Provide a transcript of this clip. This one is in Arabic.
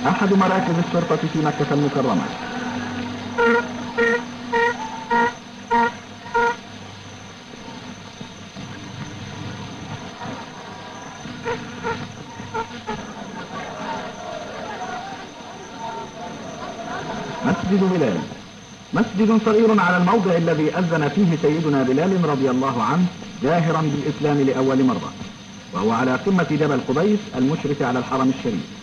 أحد مراكز الشرطة في مكة المكرمة. مسجد بلال، مسجد صغير على الموضع الذي أذن فيه سيدنا بلال رضي الله عنه جاهرا بالإسلام لأول مرة، وهو على قمة جبل قبيس المشرف على الحرم الشريف.